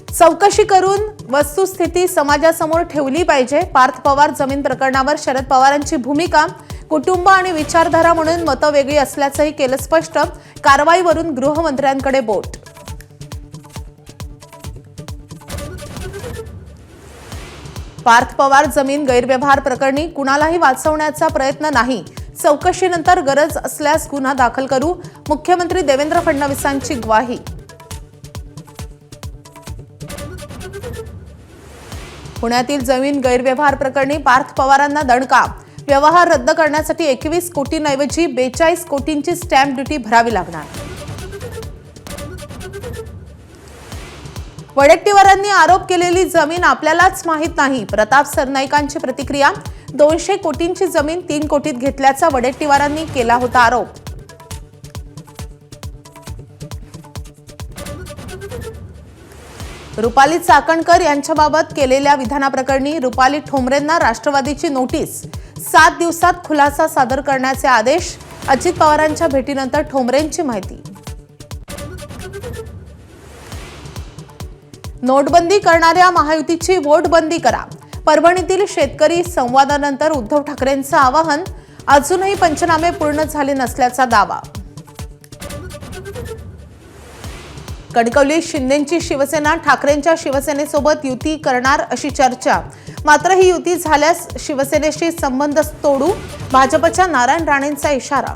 चौकशी करून वस्तुस्थिती समाजासमोर ठेवली पाहिजे। पार्थ पवार जमीन प्रकरणावर शरद पवारांची भूमिका कुटुंब आणि विचारधारा म्हणून मतं वेगळी असल्याचंही केलं स्पष्ट। कारवाईवरून गृहमंत्र्यांकडे बोट। पार्थ पवार जमीन गैरव्यवहार प्रकरणी कुणालाही वाचवण्याचा प्रयत्न नाही। चौकशीनंतर गरज असल्यास गुन्हा दाखल करू, मुख्यमंत्री देवेंद्र फडणवीसांची ग्वाही। पुण्यातील जमीन गैरव्यवहार प्रकरणी पार्थ पवारांना दणका। व्यवहार रद्द करण्यासाठी 21 कोटींऐवजी 42 कोटींची स्टॅम्प ड्युटी भरावी लागणार। वडेट्टीवारांनी आरोप केलेली जमीन आपल्यालाच माहित नाही। प्रताप सरनाईकांची प्रतिक्रिया। 200 कोटींची जमीन 3 कोटीत घेतल्याचा वडेट्टीवारांनी केला होता आरोप। रुपाली चाकणकर यांच्याबाबत केलेल्या विधानाप्रकरणी रुपाली ठोंबरेंना राष्ट्रवादीची नोटीस। 7 दिवसात खुलासा सादर करण्याचे आदेश। अजित पवारांच्या भेटीनंतर ठोंबरेंची माहिती। नोटबंदी करणाऱ्या महायुतीची वोटबंदी करा। परभणीतील शेतकरी संवादानंतर उद्धव ठाकरेंचं आवाहन। अजूनही पंचनामे पूर्ण झाले नसल्याचा दावा। कणकवलीत शिंदेंची शिवसेना ठाकरेंच्या शिवसेनेसोबत युती करणार अशी चर्चा। मात्र ही युती झाल्यास शिवसेनेशी संबंध तोडू, भाजपच्या नारायण राणेंचा इशारा।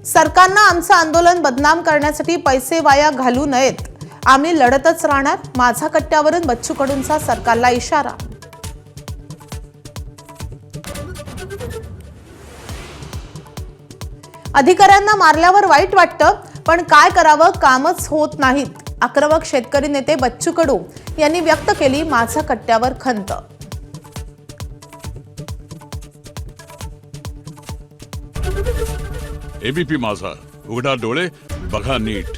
सरकारनं आमचं आंदोलन बदनाम करण्यासाठी पैसे वाया घालू नयेत। आम्ही लढतच राहणार। माझा कट्ट्यावरून बच्चू कडूंचा सरकारला इशारा। अधिकाऱ्यांना मारल्यावर वाईट वाटतं, पण काय करावं, कामच होत नाहीत। आक्रमक शेतकरी नेते बच्चू कडू यांनी व्यक्त केली माझा कट्ट्यावर खंत। एबीपी माझा, उघडा डोळे बघा नीट।